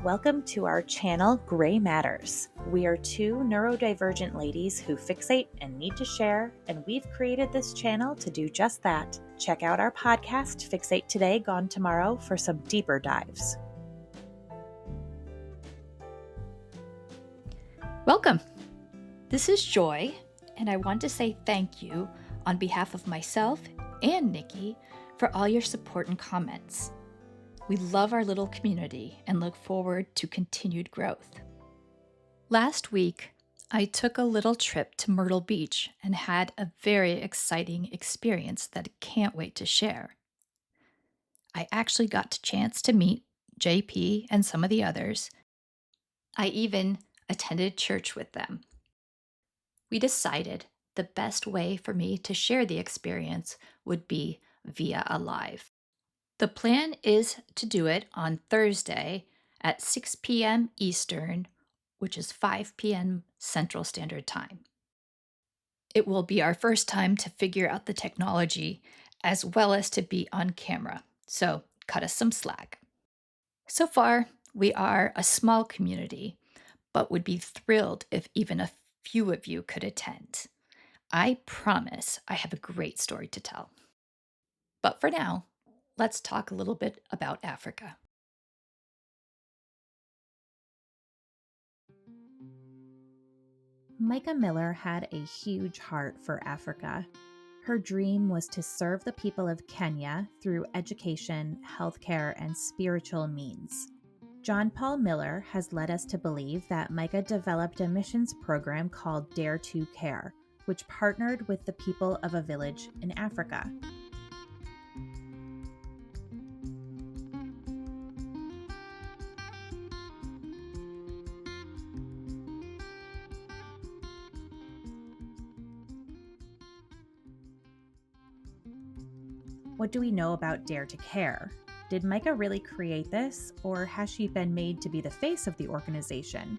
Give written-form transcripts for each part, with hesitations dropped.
Welcome to our channel, Gray Matters. We are two neurodivergent ladies who fixate and need to share, and we've created this channel to do just that. Check out our podcast, Fixate Today, Gone Tomorrow, for some deeper dives. Welcome. This is Joy, and I want to say thank you on behalf of myself and Nikki for all your support and comments. We love our little community and look forward to continued growth. Last week, I took a little trip to Myrtle Beach and had a very exciting experience that I can't wait to share. I actually got a chance to meet JP and some of the others. I even attended church with them. We decided the best way for me to share the experience would be via a live. The plan is to do it on Thursday at 6 p.m. Eastern, which is 5 p.m. Central Standard Time. It will be our first time to figure out the technology as well as to be on camera, so cut us some slack. So far, we are a small community, but would be thrilled if even a few of you could attend. I promise I have a great story to tell. But for now, let's talk a little bit about Africa. Mica Miller had a huge heart for Africa. Her dream was to serve the people of Kenya through education, healthcare, and spiritual means. John Paul Miller has led us to believe that Mica developed a missions program called Dare to Care, which partnered with the people of a village in Africa. What do we know about Dare to Care? Did Mica really create this, or has she been made to be the face of the organization?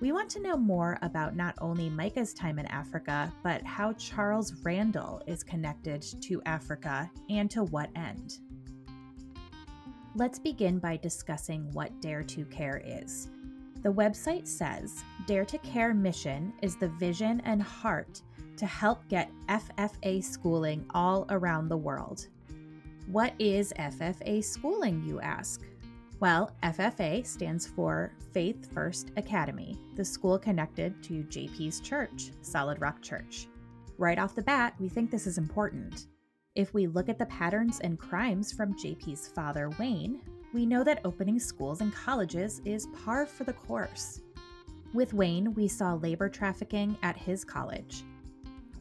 We want to know more about not only Mica's time in Africa, but how Charles Randall is connected to Africa and to what end. Let's begin by discussing what Dare to Care is. The website says, Dare to Care mission is the vision and heart to help get FFA schooling all around the world. What is FFA schooling, you ask? Well, FFA stands for Faith First Academy, the school connected to JP's church, Solid Rock Church. Right off the bat, we think this is important. If we look at the patterns and crimes from JP's father, Wayne, we know that opening schools and colleges is par for the course. With Wayne, we saw labor trafficking at his college.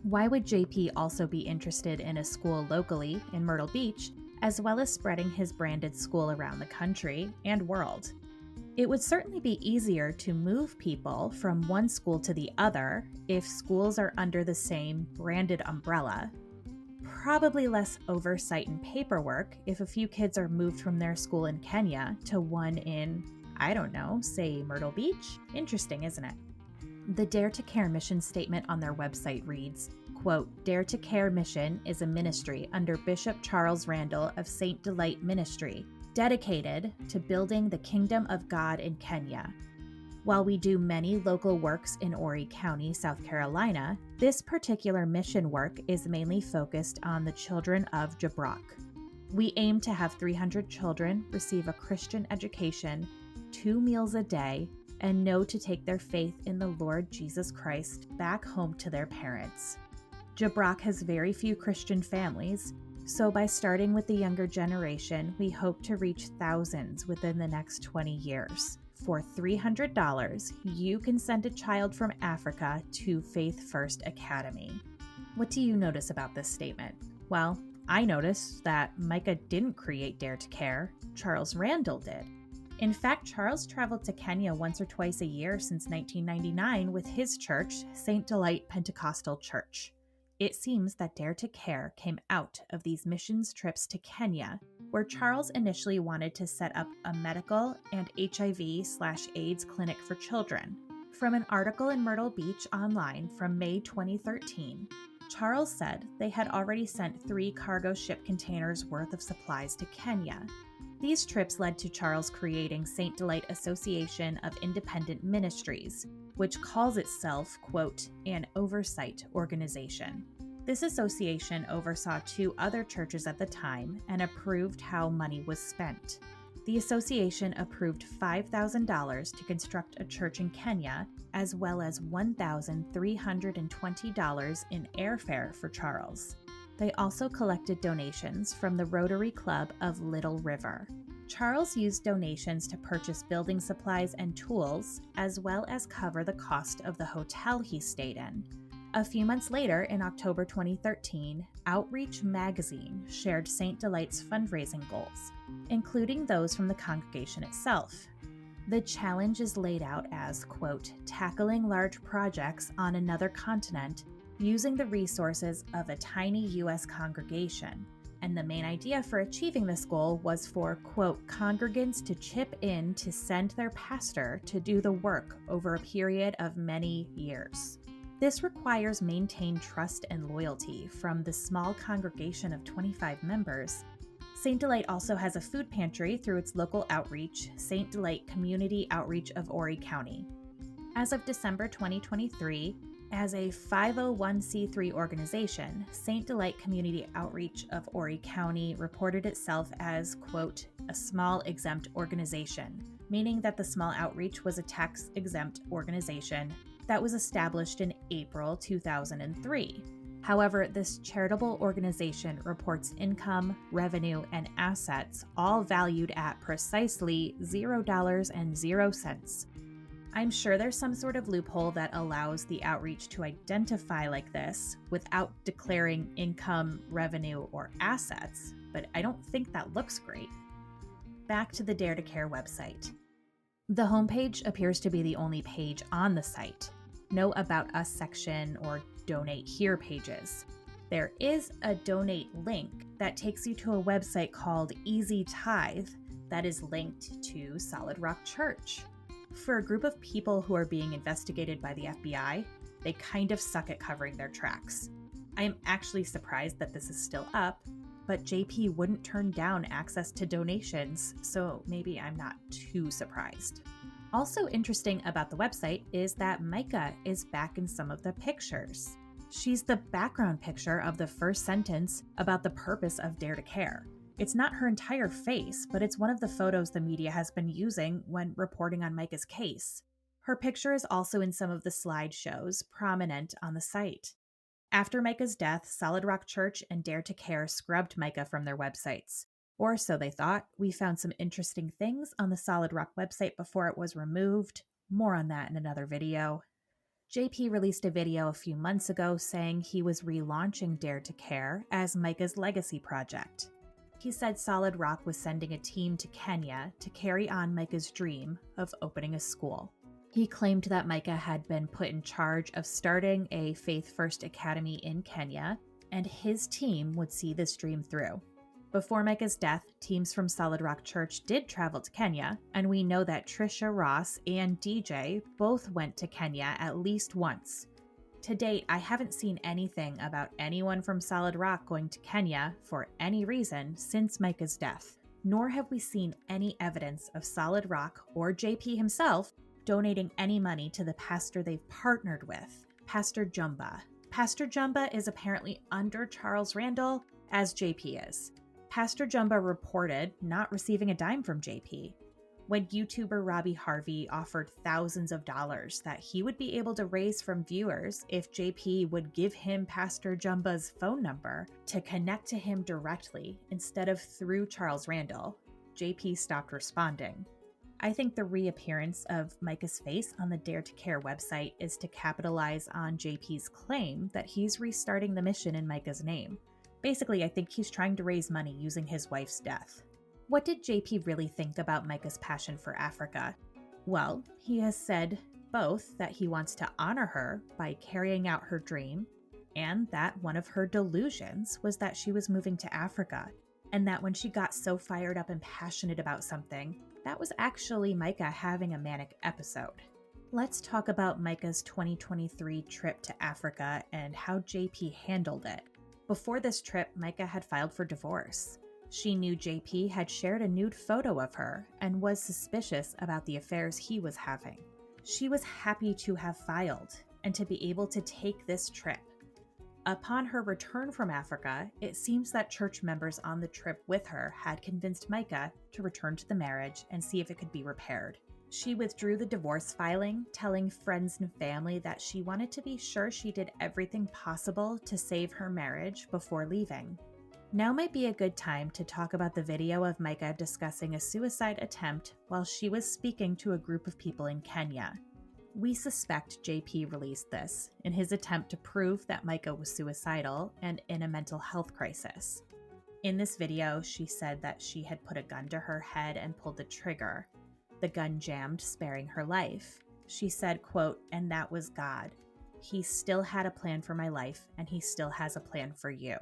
Why would JP also be interested in a school locally in Myrtle Beach, as well as spreading his branded school around the country and world? It would certainly be easier to move people from one school to the other if schools are under the same branded umbrella. Probably less oversight and paperwork if a few kids are moved from their school in Kenya to one in, I don't know, say Myrtle Beach. Interesting, isn't it? The Dare to Care mission statement on their website reads, quote, Dare to Care mission is a ministry under Bishop Charles Randall of Saint Delight Ministry, dedicated to building the kingdom of God in Kenya. While we do many local works in Horry County, South Carolina, this particular mission work is mainly focused on the children of Jabrok. We aim to have 300 children receive a Christian education, 2 meals a day, and know to take their faith in the Lord Jesus Christ back home to their parents. Jabrok has very few Christian families, so by starting with the younger generation, we hope to reach thousands within the next 20 years. For $300, you can send a child from Africa to Faith First Academy. What do you notice about this statement? Well, I noticed that Mica didn't create Dare to Care, Charles Randall did. In fact, Charles traveled to Kenya once or twice a year since 1999 with his church, Saint Delight Pentecostal Church. It seems that Dare to Care came out of these missions trips to Kenya, where Charles initially wanted to set up a medical and HIV/AIDS clinic for children. From an article in Myrtle Beach online from May 2013, Charles said they had already sent 3 cargo ship containers worth of supplies to Kenya. These trips led to Charles creating St. Delight Association of Independent Ministries, which calls itself, quote, an oversight organization. This association oversaw 2 other churches at the time and approved how money was spent. The association approved $5,000 to construct a church in Kenya, as well as $1,320 in airfare for Charles. They also collected donations from the Rotary Club of Little River. Charles used donations to purchase building supplies and tools, as well as cover the cost of the hotel he stayed in. A few months later, in October 2013, Outreach magazine shared St. Delight's fundraising goals, including those from the congregation itself. The challenge is laid out as, quote, tackling large projects on another continent using the resources of a tiny U.S. congregation. And the main idea for achieving this goal was for, quote, congregants to chip in to send their pastor to do the work over a period of many years. This requires maintained trust and loyalty from the small congregation of 25 members. St. Delight also has a food pantry through its local outreach, St. Delight Community Outreach of Horry County. As of December 2023, as a 501c3 organization, St. Delight Community Outreach of Horry County reported itself as, quote, a small exempt organization, meaning that the small outreach was a tax-exempt organization that was established in April 2003. However, this charitable organization reports income, revenue, and assets all valued at precisely $0.00. I'm sure there's some sort of loophole that allows the outreach to identify like this without declaring income, revenue, or assets, but I don't think that looks great. Back to the Dare to Care website. The homepage appears to be the only page on the site. No About Us section or Donate Here pages. There is a donate link that takes you to a website called Easy Tithe that is linked to Solid Rock Church. For a group of people who are being investigated by the FBI, they kind of suck at covering their tracks. I am actually surprised that this is still up, but JP wouldn't turn down access to donations, so maybe I'm not too surprised. Also interesting about the website is that Mica is back in some of the pictures. She's the background picture of the first sentence about the purpose of Dare to Care. It's not her entire face, but it's one of the photos the media has been using when reporting on Mica's case. Her picture is also in some of the slideshows prominent on the site. After Mica's death, Solid Rock Church and Dare to Care scrubbed Mica from their websites. Or so they thought. We found some interesting things on the Solid Rock website before it was removed. More on that in another video. JP released a video a few months ago saying he was relaunching Dare to Care as Mica's legacy project. He said Solid Rock was sending a team to Kenya to carry on Mica's dream of opening a school. He claimed that Mica had been put in charge of starting a Faith First Academy in Kenya, and his team would see this dream through. Before Mica's death, teams from Solid Rock Church did travel to Kenya, and we know that Trisha Ross and DJ both went to Kenya at least once. To date, I haven't seen anything about anyone from Solid Rock going to Kenya for any reason since Mica's death, nor have we seen any evidence of Solid Rock or JP himself donating any money to the pastor they've partnered with, Pastor Jumba. Pastor Jumba is apparently under Charles Randall, as JP is. Pastor Jumba reported not receiving a dime from JP. When YouTuber Robbie Harvey offered thousands of dollars that he would be able to raise from viewers if JP would give him Pastor Jumba's phone number to connect to him directly instead of through Charles Randall, JP stopped responding. I think the reappearance of Mica's face on the Dare to Care website is to capitalize on JP's claim that he's restarting the mission in Mica's name. Basically, I think he's trying to raise money using his wife's death. What did JP really think about Mica's passion for Africa? Well, he has said both that he wants to honor her by carrying out her dream, and that one of her delusions was that she was moving to Africa, and that when she got so fired up and passionate about something, that was actually Mica having a manic episode. Let's talk about Mica's 2023 trip to Africa and how JP handled it. Before this trip, Mica had filed for divorce. She knew JP had shared a nude photo of her and was suspicious about the affairs he was having. She was happy to have filed and to be able to take this trip. Upon her return from Africa, it seems that church members on the trip with her had convinced Mica to return to the marriage and see if it could be repaired. She withdrew the divorce filing, telling friends and family that she wanted to be sure she did everything possible to save her marriage before leaving. Now might be a good time to talk about the video of Mica discussing a suicide attempt while she was speaking to a group of people in Kenya. We suspect JP released this in his attempt to prove that Mica was suicidal and in a mental health crisis. In this video, she said that she had put a gun to her head and pulled the trigger. The gun jammed, sparing her life. She said, quote, "And that was God. He still had a plan for my life, and he still has a plan for you."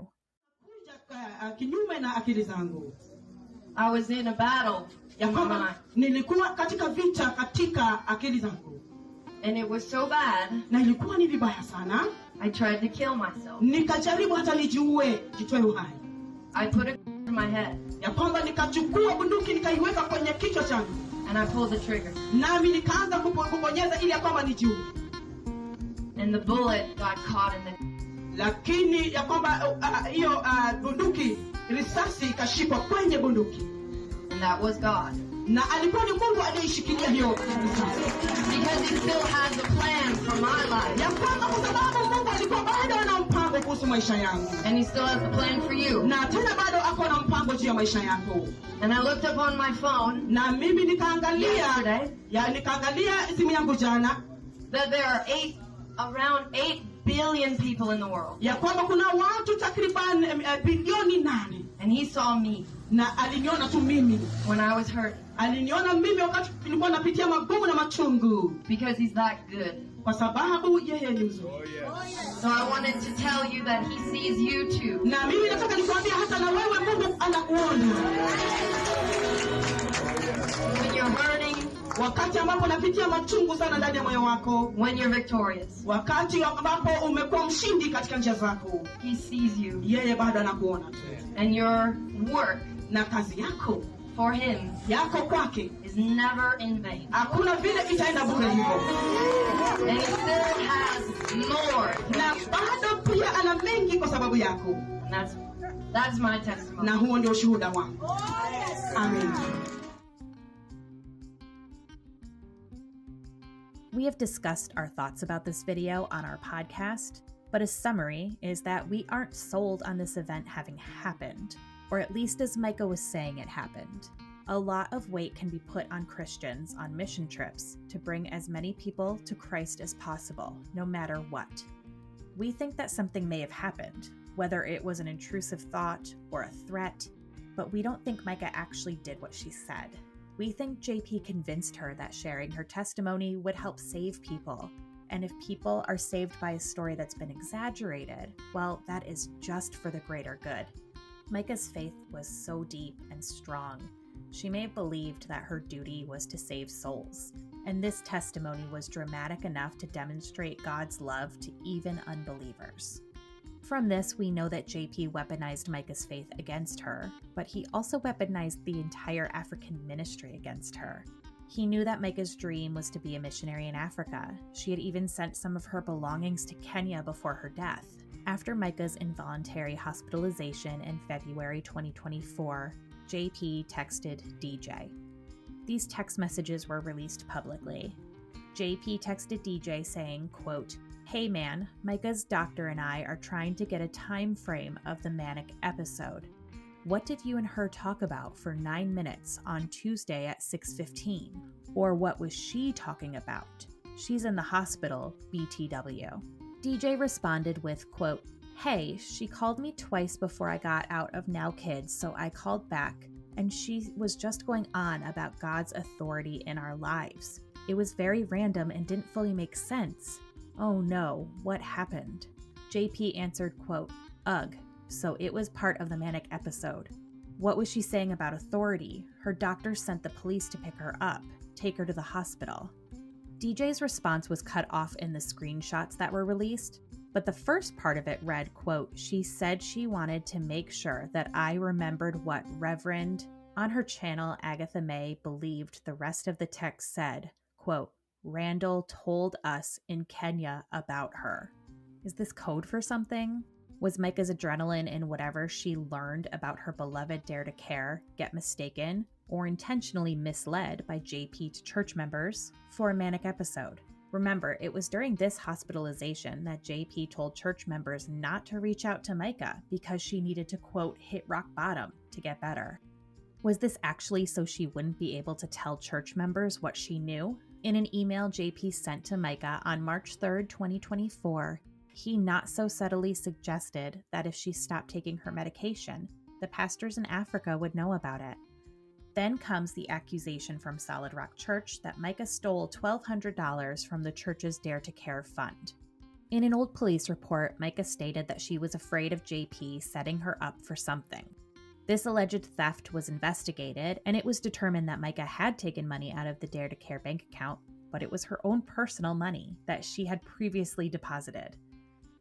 Kinyume na akili zangu. I was in a battle Ya in my kwamba mind, nilikuwa katika vita katika akili zangu. and it was so bad, Na ilikuwa ni vibaya sana. I tried to kill myself. Nikajaribu hata nijiue, jitoe uhai. I put it in my head, Ya kwamba nikachukua bunduki nikaiweka kwenye kichwa changu. and I pulled the trigger, Nami nikaanza kubonyeza ili ya kwamba nijiue. and the bullet got caught in the... Lakini ya kwamba hiyo bunduki, risasi ikashikwa kwenye bunduki. And that was God. Na alikuwa ni Mungu aliyeshikilia hiyo risasi. Because he still has a plan for my life. Ya kwamba kwa sababu Mungu alikuwa bado ana mpango kuhusu maisha yangu. And he still has a plan for you. Na tena bado ako na mpango juu ya maisha yako. And I looked up on my phone Na mimi nikaangalia yesterday simu yangu jana that there are around 8 billion people in the world. ya kwamba kuna watu takriban bilioni 8. And he saw me Na aliniona tu mimi. when I was hurt. Aliniona mimi wakati nilikuwa napitia magumu na machungu. Because he's that good. Kwa sababu yeye ni mzuri. So I wanted to tell you that he sees you too. Na mimi nataka nikwambie hata na wewe Mungu anakuona. When you're hurting, Wakati ambapo unapitia machungu sana ndani ya moyo wako. when you're victorious, Wakati ambapo umekuwa mshindi katika njia zako. he sees you. Yeye bado anakuona tu. And your work Na kazi yako for him yako kwake is never in vain. hakuna vile itaenda bure hivyo. And he still has more. Na bado pia ana mengi kwa sababu yako. And that's my testimony. Na huo ndio ushuhuda wangu. Amen. We have discussed our thoughts about this video on our podcast, but a summary is that we aren't sold on this event having happened, or at least as Mica was saying it happened. A lot of weight can be put on Christians on mission trips to bring as many people to Christ as possible, no matter what. We think that something may have happened, whether it was an intrusive thought or a threat, but we don't think Mica actually did what she said. We think JP convinced her that sharing her testimony would help save people. And if people are saved by a story that's been exaggerated, well, that is just for the greater good. Mica's faith was so deep and strong. She may have believed that her duty was to save souls. And this testimony was dramatic enough to demonstrate God's love to even unbelievers. From this, we know that JP weaponized Mica's faith against her, but he also weaponized the entire African ministry against her. He knew that Mica's dream was to be a missionary in Africa. She had even sent some of her belongings to Kenya before her death. After Mica's involuntary hospitalization in February 2024, JP texted DJ. These text messages were released publicly. JP texted DJ saying, quote, "Hey man, Mica's doctor and I are trying to get a time frame of the manic episode. What did you and her talk about for 9 minutes on Tuesday at 6:15? Or what was she talking about? She's in the hospital, BTW." DJ responded with, quote, "Hey, she called me twice before I got out of Now Kids, so I called back, and she was just going on about God's authority in our lives. It was very random and didn't fully make sense. Oh no, what happened?" JP answered, quote, "Ugh, so it was part of the manic episode. What was she saying about authority? Her doctor sent the police to pick her up, take her to the hospital." DJ's response was cut off in the screenshots that were released, But the first part of it read, quote, "She said she wanted to make sure that I remembered what Reverend," on her channel, Agatha May believed the rest of the text said, quote, "Randall told us in Kenya about her." Is this code for something? Was Mica's adrenaline in whatever she learned about her beloved Dare to Care get mistaken or intentionally misled by JP to church members for a manic episode? Remember, it was during this hospitalization that JP told church members not to reach out to Mica because she needed to, quote, "hit rock bottom" to get better. Was this actually so she wouldn't be able to tell church members what she knew? In an email JP sent to Mica on March 3rd, 2024, he not so subtly suggested that if she stopped taking her medication, the pastors in Africa would know about it. Then comes the accusation from Solid Rock Church that Mica stole $1,200 from the church's Dare to Care fund. In an old police report, Mica stated that she was afraid of JP setting her up for something. This alleged theft was investigated, and it was determined that Mica had taken money out of the Dare to Care bank account, but it was her own personal money that she had previously deposited.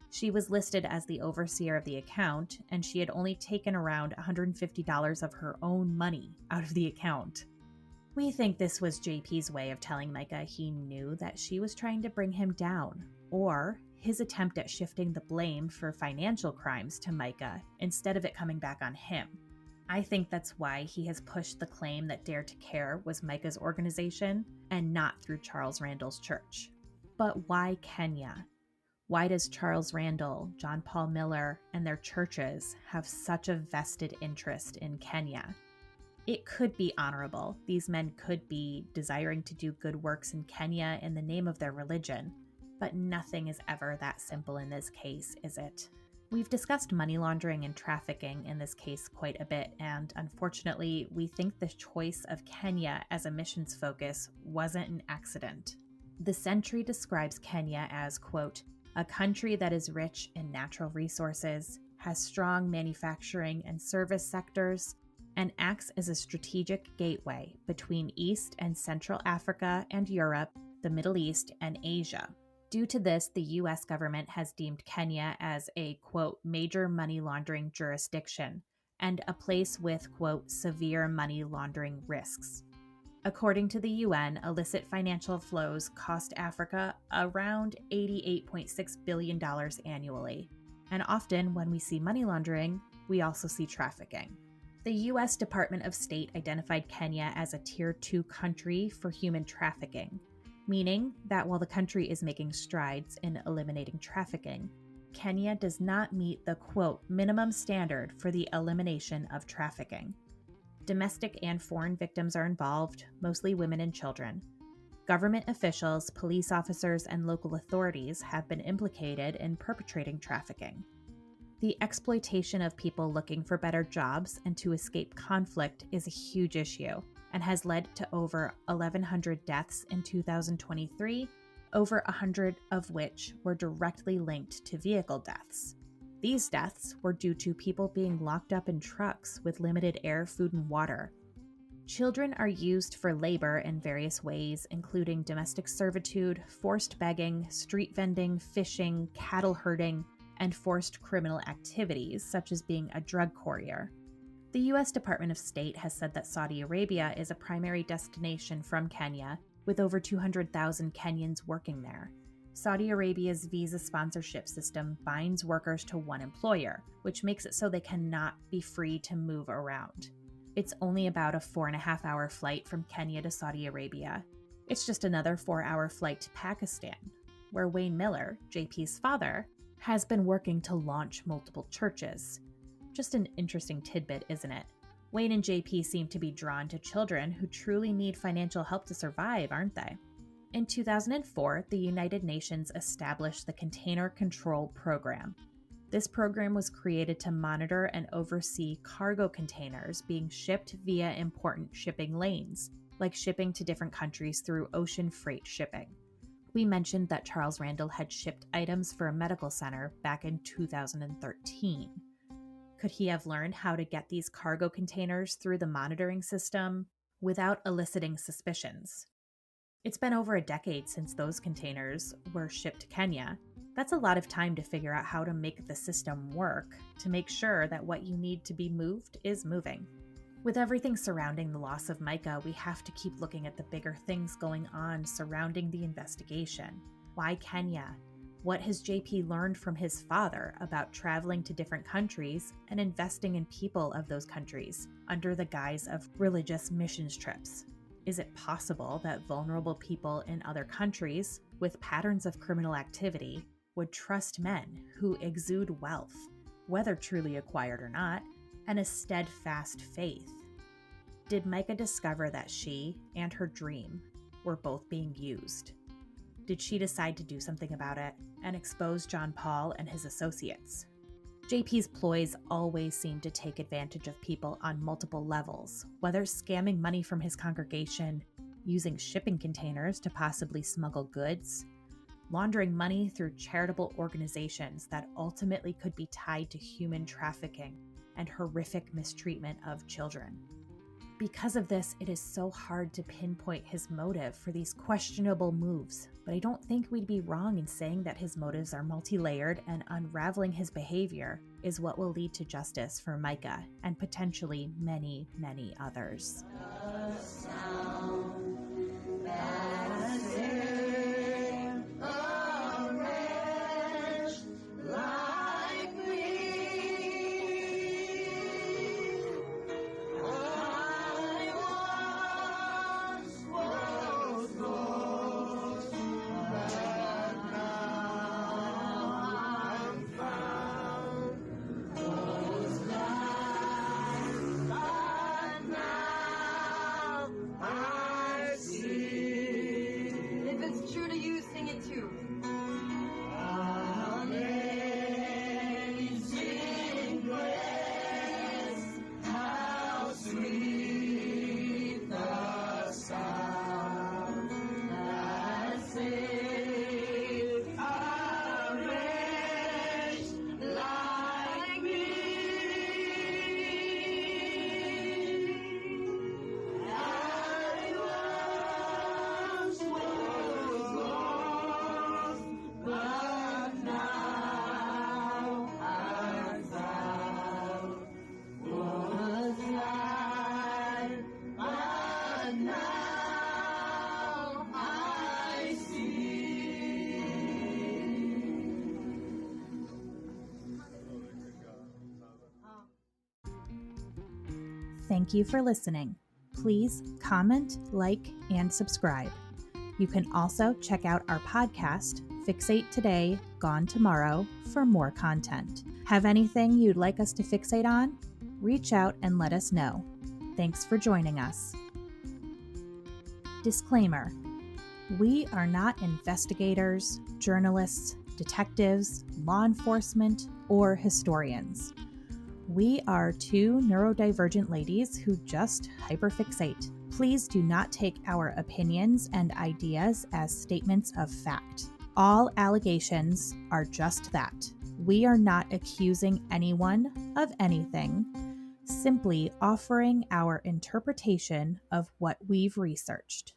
She was listed as the overseer of the account, and she had only taken around $150 of her own money out of the account. We think this was JP's way of telling Mica he knew that she was trying to bring him down, or his attempt at shifting the blame for financial crimes to Mica instead of it coming back on him. I think that's why he has pushed the claim that Dare to Care was Mica's organization and not through Charles Randall's church. But why Kenya? Why does Charles Randall, John Paul Miller, and their churches have such a vested interest in Kenya? It could be honorable. These men could be desiring to do good works in Kenya in the name of their religion, but nothing is ever that simple in this case, is it? We've discussed money laundering and trafficking in this case quite a bit, and unfortunately, we think the choice of Kenya as a missions focus wasn't an accident. The Century describes Kenya as, quote, "a country that is rich in natural resources, has strong manufacturing and service sectors, and acts as a strategic gateway between East and Central Africa and Europe, the Middle East, and Asia." Due to this, the U.S. government has deemed Kenya as a, quote, "major money laundering jurisdiction and a place with, quote, severe money laundering risks." According to the UN, illicit financial flows cost Africa around $88.6 billion annually. And often when we see money laundering, we also see trafficking. The U.S. Department of State identified Kenya as a Tier 2 country for human trafficking, meaning that while the country is making strides in eliminating trafficking, Kenya does not meet the, quote, "minimum standard for the elimination of trafficking." Domestic and foreign victims are involved, mostly women and children. Government officials, police officers, and local authorities have been implicated in perpetrating trafficking. The exploitation of people looking for better jobs and to escape conflict is a huge issue and has led to over 1,100 deaths in 2023, over 100 of which were directly linked to vehicle deaths. These deaths were due to people being locked up in trucks with limited air, food, and water. Children are used for labor in various ways, including domestic servitude, forced begging, street vending, fishing, cattle herding, and forced criminal activities, such as being a drug courier. The U.S. Department of State has said that Saudi Arabia is a primary destination from Kenya, with over 200,000 Kenyans working there. Saudi Arabia's visa sponsorship system binds workers to one employer, which makes it so they cannot be free to move around. It's only about a 4.5-hour flight from Kenya to Saudi Arabia. It's just another 4-hour flight to Pakistan, where Wayne Miller, JP's father, has been working to launch multiple churches. Just an interesting tidbit, isn't it? Wayne and JP seem to be drawn to children who truly need financial help to survive, aren't they? In 2004, the United Nations established the Container Control Program. This program was created to monitor and oversee cargo containers being shipped via important shipping lanes, like shipping to different countries through ocean freight shipping. We mentioned that Charles Randall had shipped items for a medical center back in 2013. Could he have learned how to get these cargo containers through the monitoring system without eliciting suspicions? It's been over a decade since those containers were shipped to Kenya, That's a lot of time to figure out how to make the system work, to make sure that what you need to be moved is moving. With everything surrounding the loss of Mica, we have to keep looking at the bigger things going on surrounding the investigation. Why Kenya? What has JP learned from his father about traveling to different countries and investing in people of those countries under the guise of religious missions trips? Is it possible that vulnerable people in other countries with patterns of criminal activity would trust men who exude wealth, whether truly acquired or not, and a steadfast faith? Did Mica discover that she and her dream were both being used? Did she decide to do something about it and expose John Paul and his associates? JP's ploys always seem to take advantage of people on multiple levels, whether scamming money from his congregation, using shipping containers to possibly smuggle goods, laundering money through charitable organizations that ultimately could be tied to human trafficking and horrific mistreatment of children. Because of this, it is so hard to pinpoint his motive for these questionable moves, but I don't think we'd be wrong in saying that his motives are multi-layered, and unraveling his behavior is what will lead to justice for Mica and potentially many, many others. If it's true to you, sing it too. Amazing grace, how sweet the sound that saved a wretch like me. I once was lost, but now I'm found. Was blind, but now I see. Thank you for listening. Please comment, like, and subscribe. You can also check out our podcast, Fixate Today, Gone Tomorrow, for more content. Have anything you'd like us to fixate on? Reach out and let us know. Thanks for joining us. Disclaimer: we are not investigators, journalists, detectives, law enforcement, or historians. We are two neurodivergent ladies who just hyperfixate. Please do not take our opinions and ideas as statements of fact. All allegations are just that. We are not accusing anyone of anything, simply offering our interpretation of what we've researched.